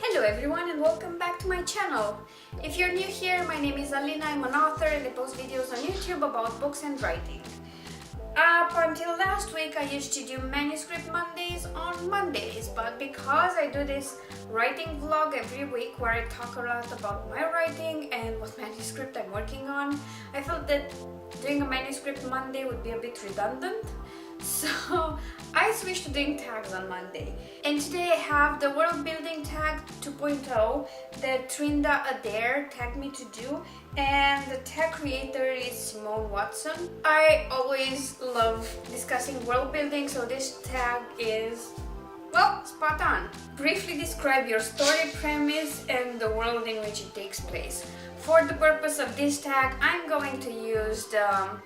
Hello everyone and welcome back to my channel. If you're new here, my name is Alina, I'm an author and I post videos on YouTube about books and writing. Up until last week I used to do manuscript Mondays on Mondays, but because I do this writing vlog every week where I talk a lot about my writing and what manuscript I'm working on, I felt that doing a manuscript Monday would be a bit redundant. So I switched to doing tags on Monday. And today I have the Worldbuilding Tag 2.0 that Trynda tagged me to do, and the tag creator is Cimone Watson. I always love discussing world building, so this tag is, well, spot on. Briefly describe your story premise and the world in which it takes place. For the purpose of this tag, I'm going to use the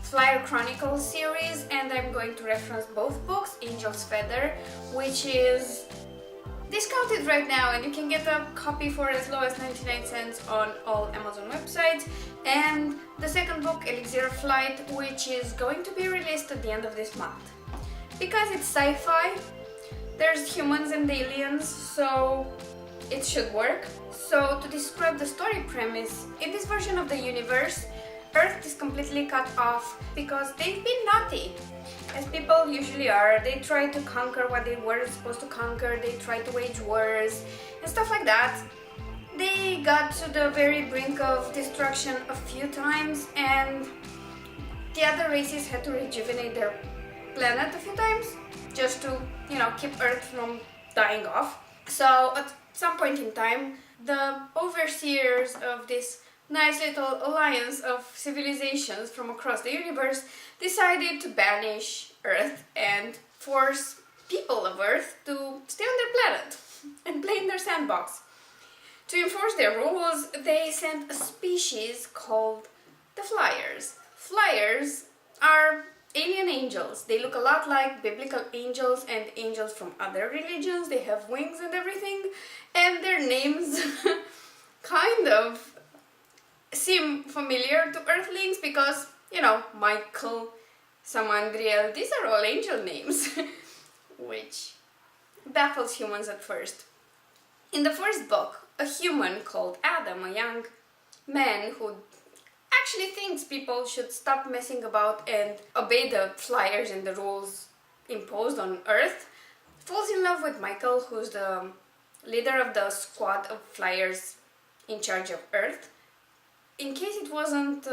Flyer Chronicles series, and I'm going to reference both books, Angel's Feather, which is discounted right now and you can get a copy for as low as 99 cents on all Amazon websites, and the second book, Elixir Flight, which is going to be released at the end of this month. Because it's sci-fi, there's humans and aliens, so it should work. So to describe the story premise, in this version of the universe, Earth is completely cut off because they've been naughty, as people usually are. They try to conquer what they weren't supposed to conquer, they try to wage wars and stuff like that. They got to the very brink of destruction a few times, and the other races had to rejuvenate their planet a few times just to, keep Earth from dying off. So at some point in time, the overseers of this nice little alliance of civilizations from across the universe decided to banish Earth and force people of Earth to stay on their planet and play in their sandbox. To enforce their rules, they sent a species called the Flyers. Flyers are alien angels. They look a lot like biblical angels and angels from other religions. They have wings and everything, and their names kind of seem familiar to Earthlings because, Michael, Samandriel, these are all angel names, which baffles humans at first. In the first book, a human called Adam, a young man who actually thinks people should stop messing about and obey the Flyers and the rules imposed on Earth, falls in love with Michael, who's the leader of the squad of Flyers in charge of Earth. In case it wasn't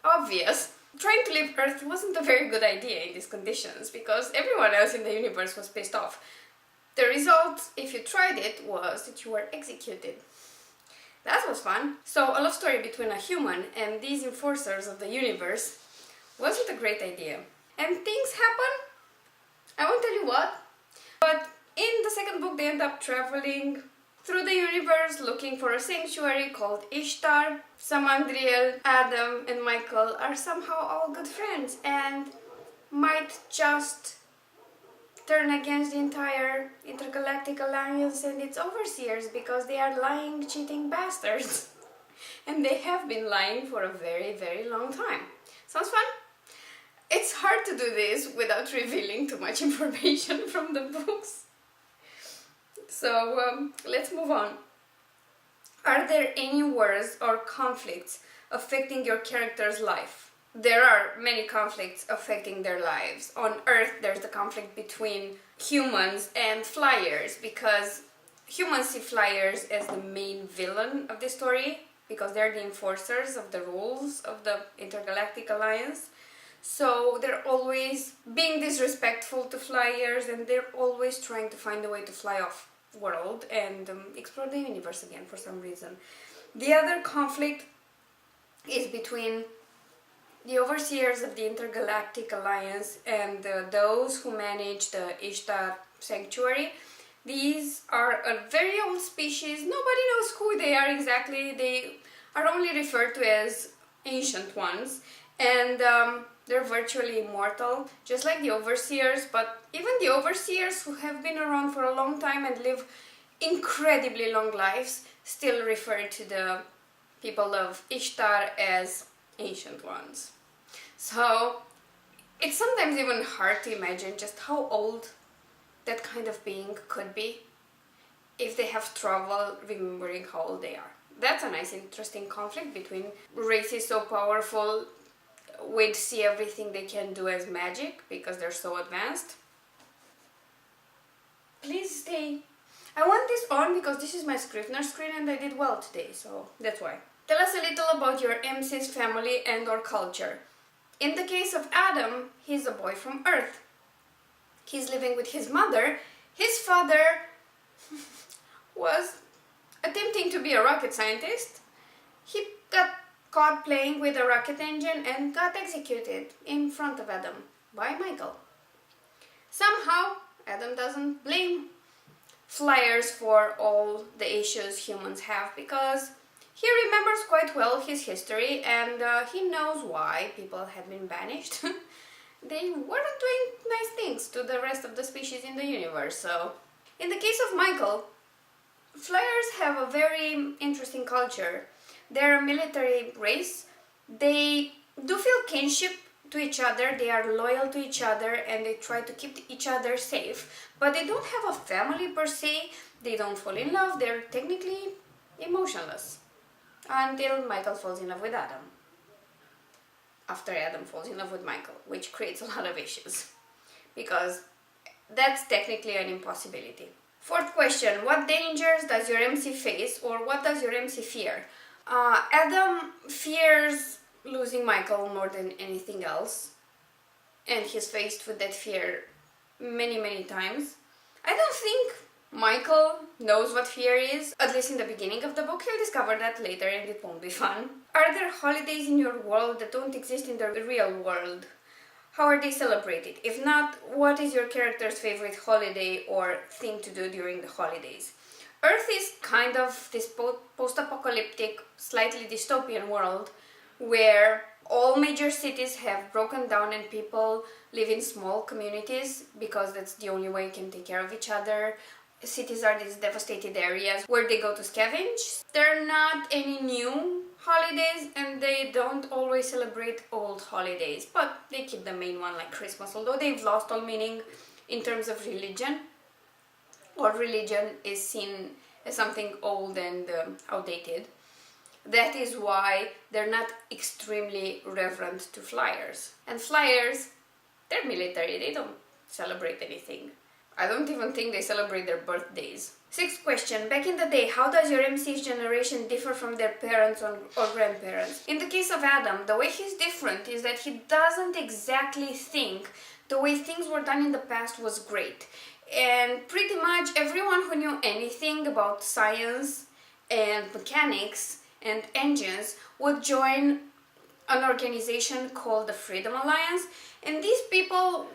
obvious, trying to leave Earth wasn't a very good idea in these conditions because everyone else in the universe was pissed off. The result, if you tried it, was that you were executed. That was fun. So a love story between a human and these enforcers of the universe wasn't a great idea. And things happen. I won't tell you what. But in the second book they end up traveling through the universe looking for a sanctuary called Ishtar. Samandriel, Adam and Michael are somehow all good friends and might just turn against the entire intergalactic alliance and its overseers because they are lying, cheating bastards. And they have been lying for a very, very long time. Sounds fun? It's hard to do this without revealing too much information from the books. So let's move on. Are there any wars or conflicts affecting your character's life? There are many conflicts affecting their lives. On Earth, there's the conflict between humans and Flyers because humans see Flyers as the main villain of the story because they're the enforcers of the rules of the Intergalactic Alliance. So they're always being disrespectful to Flyers and they're always trying to find a way to fly off world and explore the universe again for some reason. The other conflict is between the overseers of the Intergalactic Alliance and those who manage the Ishtar Sanctuary. These are a very old species. Nobody knows who they are exactly. They are only referred to as ancient ones, and they're virtually immortal, just like the overseers, but even the overseers who have been around for a long time and live incredibly long lives still refer to the people of Ishtar as ancient ones. So it's sometimes even hard to imagine just how old that kind of being could be. if they have trouble remembering how old they are. That's a nice, interesting conflict between races so powerful with see everything they can do as magic because they're so advanced. Please stay. I want this on because this is my Scrivener screen and I did well today, so that's why. Tell us a little about your MC's family and or culture. In the case of Adam, he's a boy from Earth. He's living with his mother. His father was attempting to be a rocket scientist. He got caught playing with a rocket engine and got executed in front of Adam by Michael. Somehow, Adam doesn't blame flyers for all the issues humans have because he remembers quite well his history and he knows why people have been banished. They weren't doing nice things to the rest of the species in the universe, so... In the case of Michael, flyers have a very interesting culture. They're a military race. They do feel kinship to each other, they are loyal to each other, and they try to keep each other safe. But they don't have a family per se, they don't fall in love, they're technically emotionless. Until Michael falls in love with Adam. After Adam falls in love with Michael, which creates a lot of issues. Because that's technically an impossibility. Fourth question, what dangers does your MC face or what does your MC fear? Adam fears losing Michael more than anything else. And he's faced with that fear many times. I don't think Michael knows what fear is, at least in the beginning of the book. He'll discover that later and it won't be fun. Are there holidays in your world that don't exist in the real world? How are they celebrated? If not, what is your character's favorite holiday or thing to do during the holidays? Earth is kind of this post-apocalyptic, slightly dystopian world where all major cities have broken down and people live in small communities because that's the only way you can take care of each other. Cities are these devastated areas where they go to scavenge. There are not any new holidays and they don't always celebrate old holidays, but they keep the main one like Christmas, although they've lost all meaning in terms of religion, or religion is seen as something old and outdated. That is why they're not extremely reverent to flyers. And flyers, they're military, they don't celebrate anything. I don't even think they celebrate their birthdays. Sixth question, back in the day, how does your MC's generation differ from their parents or grandparents? In the case of Adam, the way he's different is that he doesn't exactly think the way things were done in the past was great. And pretty much everyone who knew anything about science and mechanics and engines would join an organization called the Freedom Alliance, and these people,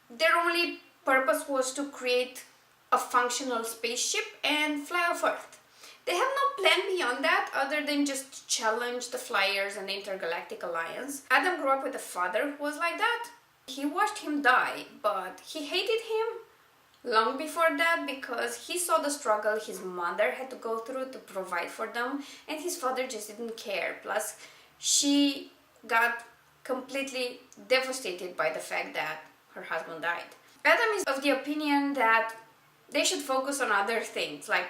their only purpose was to create a functional spaceship and fly off Earth. They have no plan beyond that other than just challenge the Flyers and the Intergalactic Alliance. Adam grew up with a father who was like that. He watched him die, but he hated him long before that because he saw the struggle his mother had to go through to provide for them, and his father just didn't care. Plus, she got completely devastated by the fact that her husband died. Adam is of the opinion that they should focus on other things, like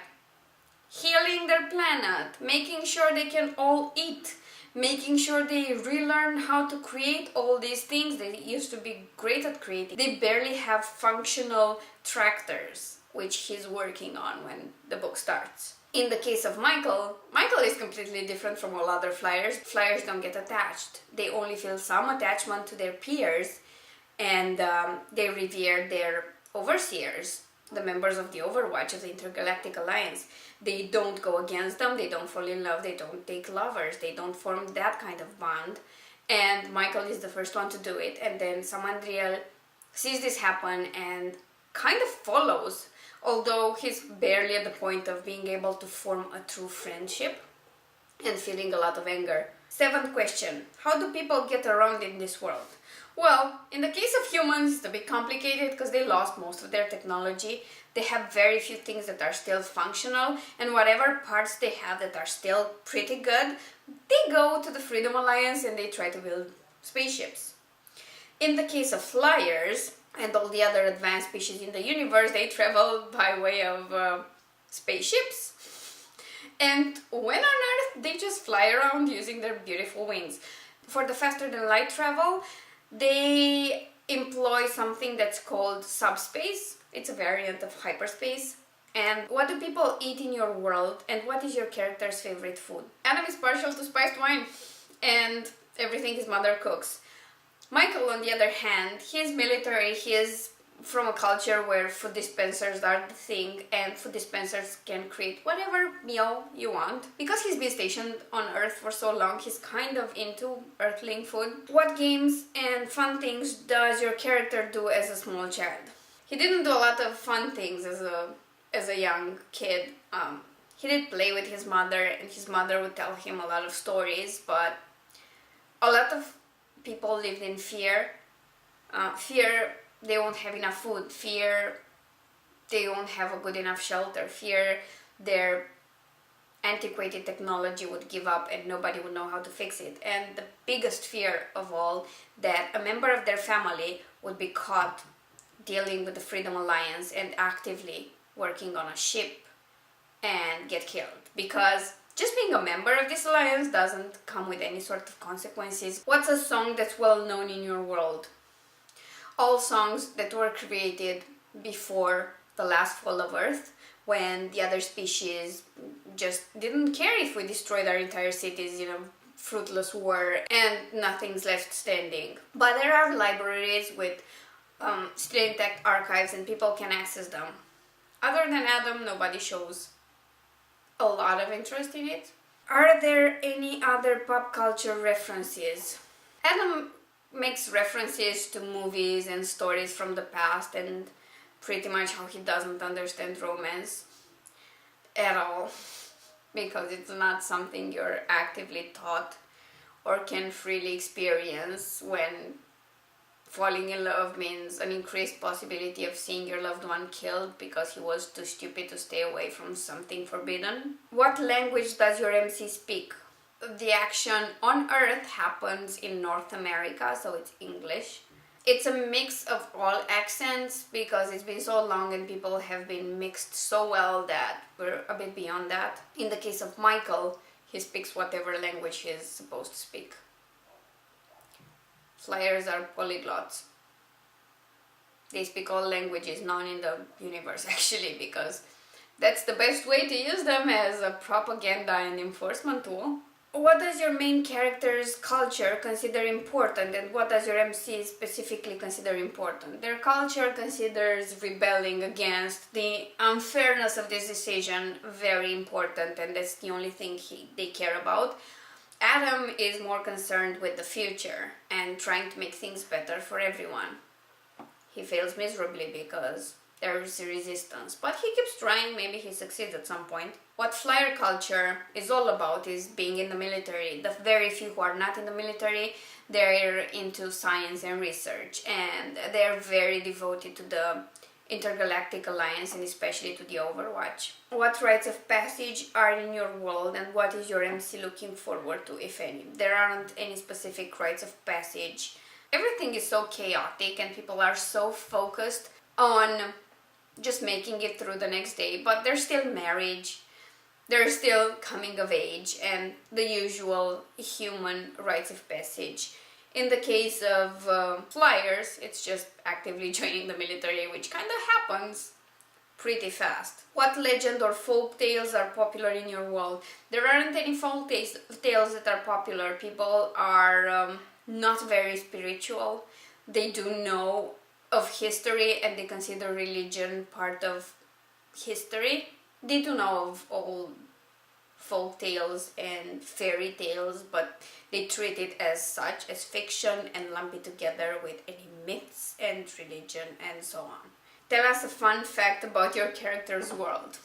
healing their planet, making sure they can all eat, making sure they relearn how to create all these things they used to be great at creating. They barely have functional tractors, which he's working on when the book starts. In the case of Michael, Michael is completely different from all other flyers. Flyers don't get attached. They only feel some attachment to their peers, and they revere their overseers, the members of the Overwatch of the Intergalactic Alliance. They don't go against them, they don't fall in love, they don't take lovers, they don't form that kind of bond. And Michael is the first one to do it, and then Samandriel sees this happen and kind of follows, although he's barely at the point of being able to form a true friendship and feeling a lot of anger. Seventh question, how do people get around in this world? Well, in the case of humans, it's a bit complicated because they lost most of their technology. They have very few things that are still functional, and whatever parts they have that are still pretty good, they go to the Freedom Alliance and they try to build spaceships. In the case of flyers and all the other advanced species in the universe, they travel by way of spaceships. And when on Earth, they just fly around using their beautiful wings. For the faster than light travel, they employ something that's called subspace. It's a variant of hyperspace. And what do people eat in your world, and what is your character's favorite food? Adam is partial to spiced wine, and everything his mother cooks. Michael, on the other hand, he's military, he's from a culture where food dispensers are the thing, and food dispensers can create whatever meal you want. Because he's been stationed on Earth for so long, he's kind of into Earthling food. What games and fun things does your character do as a small child? He didn't do a lot of fun things as a young kid. He did play with his mother, and his mother would tell him a lot of stories, but a lot of people lived in fear. Fear they won't have enough food, fear they won't have a good enough shelter, fear their antiquated technology would give up and nobody would know how to fix it. And the biggest fear of all, that a member of their family would be caught dealing with the Freedom Alliance and actively working on a ship and get killed. Because just being a member of this alliance doesn't come with any sort of consequences. What's a song that's well known in your world? All songs that were created before the last fall of Earth, when the other species just didn't care if we destroyed our entire cities, fruitless war, and nothing's left standing. But there are libraries with still intact archives and people can access them. Other than Adam, nobody shows a lot of interest in it. Are there any other pop culture references? Adam makes references to movies and stories from the past and pretty much how he doesn't understand romance at all, because it's not something you're actively taught or can freely experience when falling in love means an increased possibility of seeing your loved one killed because he was too stupid to stay away from something forbidden. What language does your MC speak? The action on Earth happens in North America, so it's English. It's a mix of all accents because it's been so long and people have been mixed so well that we're a bit beyond that. In the case of Michael, he speaks whatever language he's supposed to speak. Flyers are polyglots. They speak all languages known in the universe, actually, because that's the best way to use them as a propaganda and enforcement tool. What does your main character's culture consider important, and what does your MC specifically consider important? Their culture considers rebelling against the unfairness of this decision very important, and that's the only thing they care about. Adam is more concerned with the future and trying to make things better for everyone. He fails miserably because there's resistance, but he keeps trying, maybe he succeeds at some point. What flyer culture is all about is being in the military. The very few who are not in the military, they're into science and research, and they're very devoted to the Intergalactic Alliance and especially to the Overwatch. What rites of passage are in your world, and what is your MC looking forward to, if any? There aren't any specific rites of passage. Everything is so chaotic and people are so focused on just making it through the next day, but there's still marriage, there's still coming of age, and the usual human rites of passage. In the case of flyers, it's just actively joining the military, which kind of happens pretty fast. What legend or folk tales are popular in your world? There aren't any folk tales that are popular. People are not very spiritual. They do know of history and they consider religion part of history. They do know of old folk tales and fairy tales, but they treat it as such, as fiction, and lump it together with any myths and religion and so on. Tell us a fun fact about your character's world.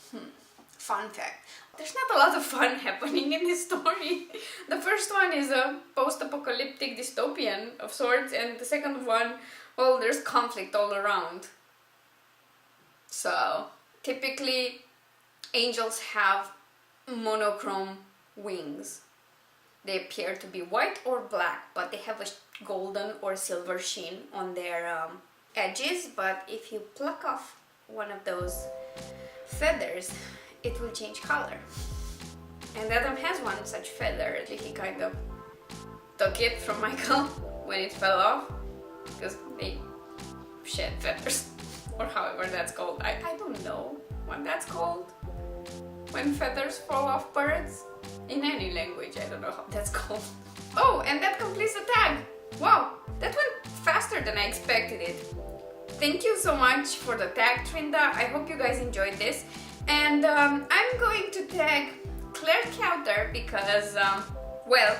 Fun fact. There's not a lot of fun happening in this story. The first one is a post-apocalyptic dystopian of sorts, and the second one, well, there's conflict all around. So, typically, angels have monochrome wings. They appear to be white or black, but they have a golden or silver sheen on their edges. But if you pluck off one of those feathers, it will change color. And Adam has one such feather. He kind of took it from Michael when it fell off, because they shed feathers, or however that's called. I don't know what that's called when feathers fall off birds. In any language, I don't know how that's called. Oh, and that completes the tag. Wow, that went faster than I expected it. Thank you so much for the tag, Trynda. I hope you guys enjoyed this. And I'm going to tag Claire Cowter because, well,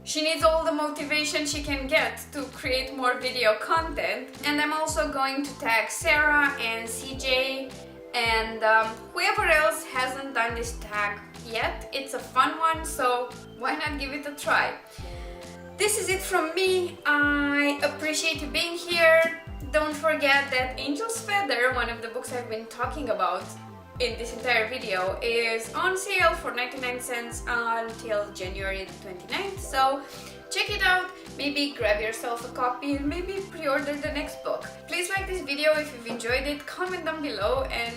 she needs all the motivation she can get to create more video content. And I'm also going to tag Sarah and CJ and whoever else hasn't done this tag yet. It's a fun one, so why not give it a try? This is it from me. I appreciate you being here. Don't forget that Angel's Feather, one of the books I've been talking about in this entire video, is on sale for 99 cents until January the 29th, so check it out, maybe grab yourself a copy and maybe pre-order the next book. Please like this video if you've enjoyed it, comment down below and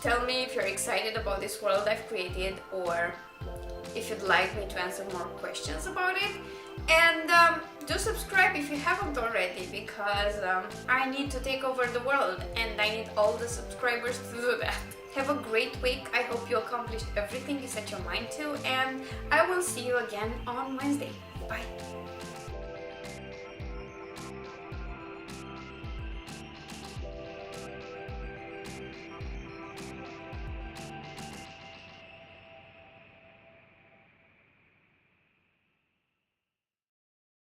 tell me if you're excited about this world I've created or if you'd like me to answer more questions about it. And do subscribe if you haven't already, because I need to take over the world and I need all the subscribers to do that. Have a great week. I hope you accomplished everything you set your mind to, and I will see you again on Wednesday. Bye!